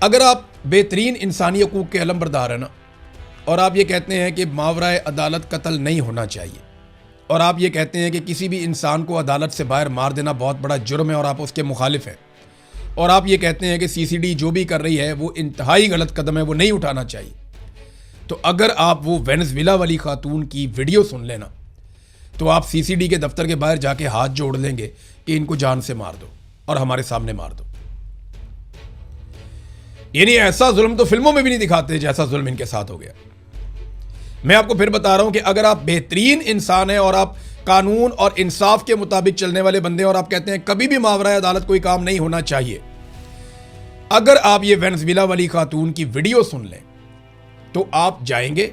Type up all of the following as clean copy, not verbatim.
अगर आप बेहतरीन इंसानी हकूक़ के अलमबरदार हैं ना, और आप ये कहते हैं कि मावराए अदालत कत्ल नहीं होना चाहिए, और आप ये कहते हैं कि किसी भी इंसान को अदालत से बाहर मार देना बहुत बड़ा जुर्म है और आप उसके मुखालिफ हैं, और आप ये कहते हैं कि CCD जो भी कर रही है वो इंतहाई गलत कदम है, वो नहीं उठाना चाहिए, तो अगर आप वो वेनेज़ुएला वाली खातून की वीडियो सुन लेना तो आप CCD के दफ्तर के बाहर जाके हाथ जोड़ लेंगे कि इनको जान से मार दो और हमारे सामने मार दो। यानी ऐसा जुल्म तो फिल्मों में भी नहीं दिखाते जैसा जुल्म इनके साथ हो गया। मैं आपको फिर बता रहा हूं कि अगर आप बेहतरीन इंसान हैं और आप कानून और इंसाफ के मुताबिक चलने वाले बंदे हैं और आप कहते हैं कभी भी मावराए अदालत कोई काम नहीं होना चाहिए, अगर आप ये वेनेज़ुएला वाली खातून की वीडियो सुन लें तो आप जाएंगे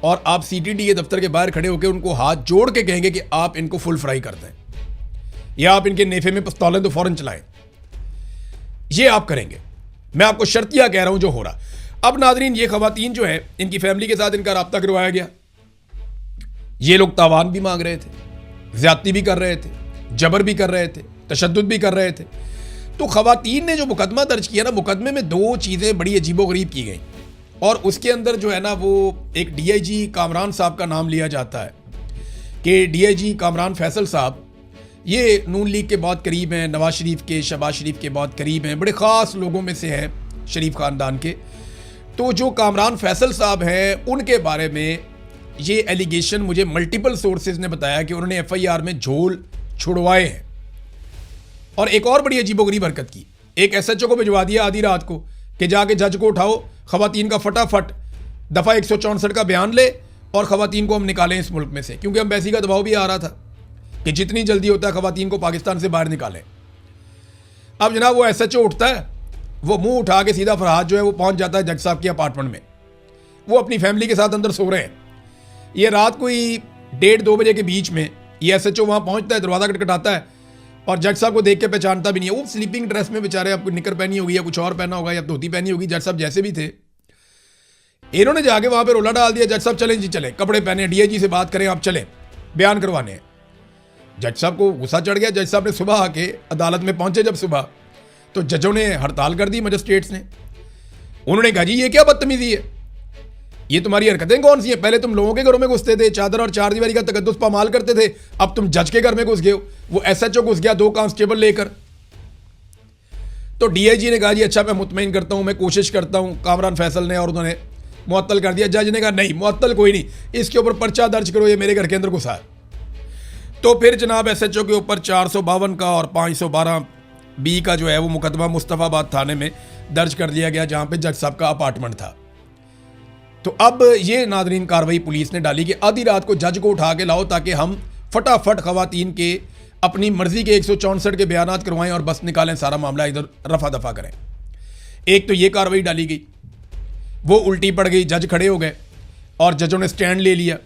और आप CTD के दफ्तर के बाहर खड़े होकर उनको हाथ जोड़ के कहेंगे कि आप इनको फुल फ्राई कर दें या आप इनके नेफे में पिस्तौलें तो फौरन चलाएं। ये आप करेंगे, मैं आपको शर्तिया कह रहा हूं जो हो रहा। अब नाजरीन, ये खवातीन जो है इनकी फैमिली के साथ इनका राब्ता करवाया गया। ये लोग तावान भी मांग रहे थे, ज्यादती भी कर रहे थे, जबर भी कर रहे थे, तशद्दुद भी कर रहे थे। तो खवातीन ने जो मुकदमा दर्ज किया ना, मुकदमे में दो चीज़ें बड़ी अजीबोगरीब की गई और उसके अंदर जो है ना वो एक DIG कामरान साहब का नाम लिया जाता है कि DIG कामरान फैसल साहब ये नून लीग के बहुत करीब हैं, नवाज शरीफ के, शहबाज शरीफ के बहुत करीब हैं, बड़े ख़ास लोगों में से हैं शरीफ ख़ानदान के। तो जो कामरान फैसल साहब हैं उनके बारे में ये एलिगेशन मुझे मल्टीपल सोर्सेज ने बताया कि उन्होंने FIR में झोल छुड़वाए हैं। और एक और बड़ी अजीबोगरीब हरकत की, एक SHO को भिजवा दिया आधी रात को कि जाके जज को उठाओ, खवातीन का फटाफट दफ़ा 164 का बयान ले और खवातीन को हम निकालें इस मुल्क में से, क्योंकि एम्बेसी का दबाव भी आ रहा था कि जितनी जल्दी होता है खवातीन को पाकिस्तान से बाहर निकालें। अब जनाब वो SHO उठता है, वो मुंह उठा के सीधा फरहाद जो है वो पहुंच जाता है जज साहब के अपार्टमेंट में। वो अपनी फैमिली के साथ अंदर सो रहे हैं। ये रात कोई 1:30-2 बजे के बीच में ये SHO वहाँ पहुँचता है, दरवाज़ा खटखटाता है और जज साहब को देख के पहचानता भी नहीं है। वो स्लीपिंग ड्रेस में बेचारे, आपको निकर पहनी होगी या कुछ और पहना होगा या धोती पहनी होगी, जज साहब जैसे भी थे। इन्होंने जाके वहाँ पे रोला डाल दिया, जज साहब चलें जी चलें, कपड़े पहने, DIG से बात करें, आप चलें बयान करवाने हैं। जज साहब को गुस्सा चढ़ गया। जज साहब ने सुबह आके अदालत में पहुंचे जब सुबह, तो जजों ने हड़ताल कर दी, मजिस्ट्रेट्स ने। उन्होंने कहा जी ये क्या बदतमीजी है, ये तुम्हारी हरकतें कौन सी हैं? पहले तुम लोगों के घरों में घुसते थे, चादर और चारदीवारी का तकद्दुस पामाल करते थे, अब तुम जज के घर में घुस गए हो। वो SHO घुस गया 2 कांस्टेबल लेकर। तो DIG ने कहा जी अच्छा मैं मुतमईन करता हूं, मैं कोशिश करता हूं, कामरान फैसल ने, और उन्होंने मुअत्तल कर दिया। जज ने कहा नहीं मुअत्तल कोई नहीं, इसके ऊपर पर्चा दर्ज करो, ये मेरे घर के अंदर घुसा है। तो फिर जनाब SHO के ऊपर 452 का और 512B का जो है वो मुकदमा मुस्तफ़ाबाद थाने में दर्ज कर दिया गया, जहां पे जज साहब का अपार्टमेंट था। तो अब ये नादरीन कार्रवाई पुलिस ने डाली कि आधी रात को जज को उठा के लाओ ताकि हम फटाफट खवातीन के अपनी मर्जी के 164 के बयानात करवाएं और बस निकालें, सारा मामला इधर रफा दफा करें। एक तो ये कार्रवाई डाली गई, वो उल्टी पड़ गई, जज खड़े हो गए और जजों ने स्टैंड ले लिया।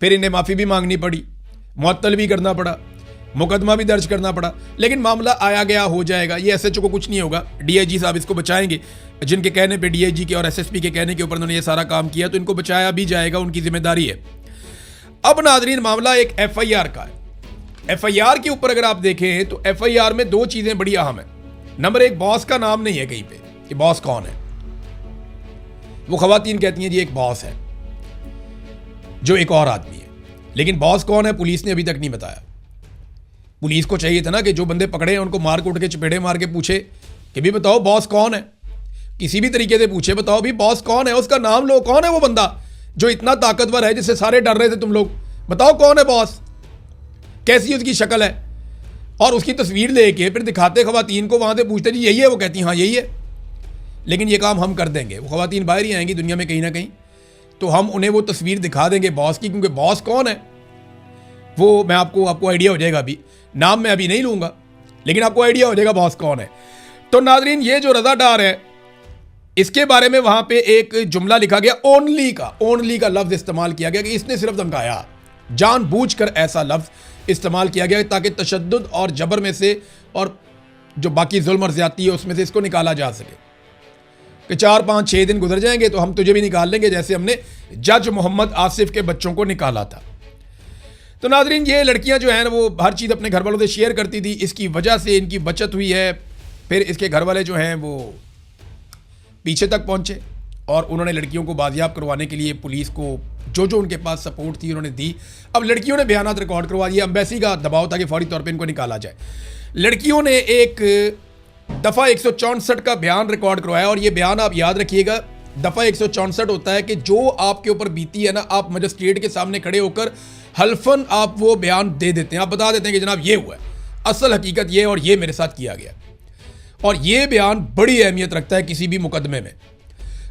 फिर इन्हें माफ़ी भी मांगनी पड़ी, मुअत्तल भी करना पड़ा, मुकदमा भी दर्ज करना पड़ा, लेकिन मामला आया गया हो जाएगा। ये SHO को कुछ नहीं होगा, DIG साहब इसको बचाएंगे, जिनके कहने पे DIG के और SSP के कहने के ऊपर उन्होंने ये सारा काम किया, तो इनको बचाया भी जाएगा, उनकी जिम्मेदारी है। अब नाजरीन मामला एक FIR का है। FIR के ऊपर अगर आप देखें तो FIR में 2 चीज़ें बड़ी अहम है। नंबर 1, बॉस का नाम नहीं है कहीं पे कि बॉस कौन है। वो खवातीन कहती हैं जी एक बॉस है जो एक और आदमी है, लेकिन बॉस कौन है पुलिस ने अभी तक नहीं बताया। पुलिस को चाहिए था ना कि जो बंदे पकड़े हैं उनको मार कूट के चपेड़े मार के पूछे कि भी बताओ बॉस कौन है, किसी भी तरीके से पूछे बताओ भी बॉस कौन है, उसका नाम लो, कौन है वो बंदा जो इतना ताकतवर है जिससे सारे डर रहे थे तुम लोग, बताओ कौन है बॉस, कैसी उसकी शक्ल है, और उसकी तस्वीर लेके फिर दिखाते खवातीन को, वहां से पूछते जी यही है, वो कहती हाँ यही है, लेकिन ये काम हम कर देंगे। वो खवातीन बाहर ही आएंगी दुनिया में कहीं ना कहीं, तो हम उन्हें वो तस्वीर दिखा देंगे बॉस की, क्योंकि बॉस कौन है वो मैं आपको आइडिया हो जाएगा। अभी नाम मैं अभी नहीं लूंगा, लेकिन आपको आइडिया हो जाएगा बॉस कौन है। तो नाजरीन ये जो रज़ादार है इसके बारे में वहां पे एक जुमला लिखा गया, ओनली का लफ्ज इस्तेमाल किया गया कि इसने सिर्फ धमकाया, जानबूझकर ऐसा लफ्ज इस्तेमाल किया गया ताकि तशद्दुद और जबर में से और जो बाकी जुल्म और ज्यादती है उसमें से इसको निकाला जा सके कि 4-5-6 दिन गुजर जाएंगे तो हम तुझे भी निकाल लेंगे, जैसे हमने जज मोहम्मद आसिफ के बच्चों को निकाला था। तो नाजरीन ये लड़कियां जो हैं वो हर चीज़ अपने घर वालों से शेयर करती थी, इसकी वजह से इनकी बचत हुई है। फिर इसके घर वाले जो हैं वो पीछे तक पहुंचे और उन्होंने लड़कियों को बाजियाब करवाने के लिए पुलिस को जो जो उनके पास सपोर्ट थी उन्होंने दी। अब लड़कियों ने बयानात रिकॉर्ड करवा दिए, एम्बेसी का दबाव था कि फौरी तौर पे इनको निकाला जाए। लड़कियों ने एक दफ़ा 164 का बयान रिकॉर्ड करवाया और ये बयान आप याद रखिएगा, दफ़ा 164 होता है कि जो आपके ऊपर बीती है ना, आप मजिस्ट्रेट के सामने खड़े होकर हल्फन आप वो बयान दे देते हैं, आप बता देते हैं कि जनाब ये हुआ है, असल हकीकत ये और ये मेरे साथ किया गया। और ये बयान बड़ी अहमियत रखता है किसी भी मुकदमे में।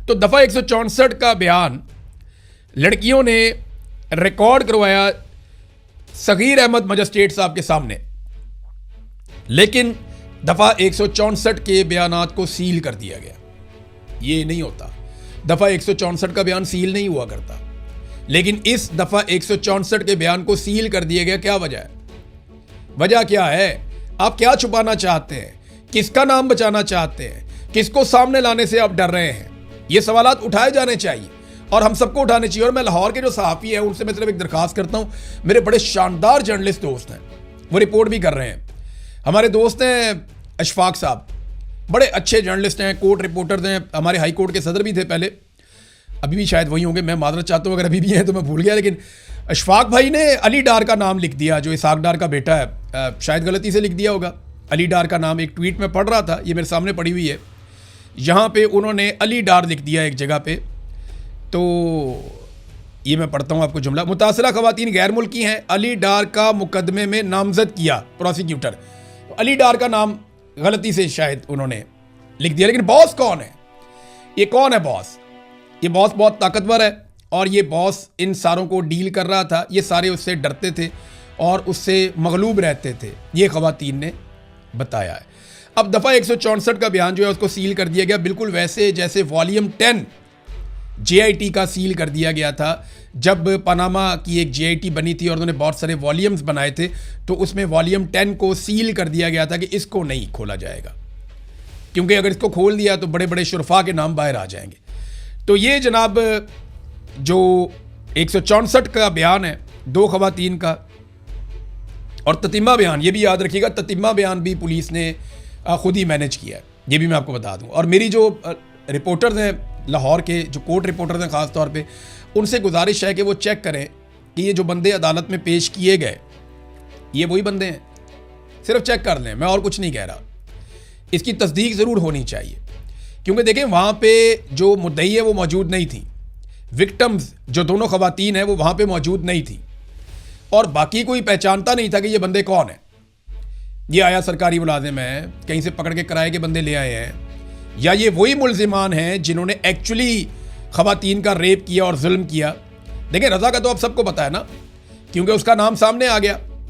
तो दफ़ा 164 का बयान लड़कियों ने रिकॉर्ड करवाया सगीर अहमद मजिस्ट्रेट साहब के सामने, लेकिन दफ़ा 164 के बयानात को सील कर दिया गया। ये नहीं होता, दफ़ा 164 का बयान सील नहीं हुआ करता, लेकिन इस दफ़ा 164 के बयान को सील कर दिया गया। क्या वजह है? वजह क्या है? आप क्या छुपाना चाहते हैं? किसका नाम बचाना चाहते हैं? किसको सामने लाने से आप डर रहे हैं? ये सवालात उठाए जाने चाहिए और हम सबको उठाने चाहिए। और मैं लाहौर के जो सहाफ़ी हैं उनसे मैं सिर्फ एक दरख्वास्त करता हूँ, मेरे बड़े शानदार जर्नलिस्ट दोस्त हैं, वो रिपोर्ट भी कर रहे हैं। हमारे दोस्त हैं अशफाक साहब, बड़े अच्छे जर्नलिस्ट हैं, कोर्ट रिपोर्टर्स हैं, हमारे हाई कोर्ट के सदर भी थे पहले, अभी भी शायद वही होंगे, मैं माजरत चाहता हूँ अगर अभी भी हैं तो मैं भूल गया। लेकिन अशफाक भाई ने अली डार का नाम लिख दिया, जो इसाक डार का बेटा है, शायद गलती से लिख दिया होगा अली डार का नाम। एक ट्वीट में पढ़ रहा था, ये मेरे सामने पड़ी हुई है, यहाँ पे उन्होंने अली डार लिख दिया एक जगह पे। तो ये मैं पढ़ता हूँ आपको जुमला, मुतासरा खवातीन गैर मुल्की हैं, अली डार का मुकदमे में नामजद किया प्रोसिक्यूटर। तो अली डार का नाम गलती से शायद उन्होंने लिख दिया। लेकिन बॉस कौन है? ये कौन है बॉस? ये बॉस बहुत ताकतवर है और ये बॉस इन सारों को डील कर रहा था। ये सारे उससे डरते थे और उससे मगलूब रहते थे, ये खवातीन ने बताया है। अब दफ़ा 164 का बयान जो है उसको सील कर दिया गया, बिल्कुल वैसे जैसे वॉल्यूम 10 JIT का सील कर दिया गया था। जब पनामा की एक JIT बनी थी और उन्होंने बहुत सारे वॉल्यूम्स बनाए थे, तो उसमें वॉल्यूम 10 को सील कर दिया गया था कि इसको नहीं खोला जाएगा, क्योंकि अगर इसको खोल दिया तो बड़े बड़े शुरफा के नाम बाहर आ जाएंगे। तो ये जनाब जो 164 का बयान है, दो खवातीन का, और ततिम्मा बयान, ये भी याद रखिएगा, ततिम्मा बयान भी पुलिस ने खुद ही मैनेज किया है, ये भी मैं आपको बता दूं। और मेरी जो रिपोर्टर्स हैं लाहौर के, जो कोर्ट रिपोर्टर्स हैं ख़ास तौर पे, उनसे गुजारिश है कि वो चेक करें कि ये जो बंदे अदालत में पेश किए गए ये वही बंदे हैं, सिर्फ चेक कर लें, मैं और कुछ नहीं कह रहा। इसकी तस्दीक ज़रूर होनी चाहिए, क्योंकि देखें वहाँ पे जो मुद्दई है वो मौजूद नहीं थी, विक्टिम्स जो दोनों खवातीन हैं वो वहाँ पे मौजूद नहीं थी, और बाकी कोई पहचानता नहीं था कि ये बंदे कौन हैं। ये आया सरकारी मुलाजिम है, कहीं से पकड़ के किराए के बंदे ले आए हैं, या ये वही मुल्जिमान हैं जिन्होंने एक्चुअली खवातीन का रेप किया और जुल्म किया। देखिए रज़ा का तो अब सबको पता है ना, क्योंकि उसका नाम सामने आ गया।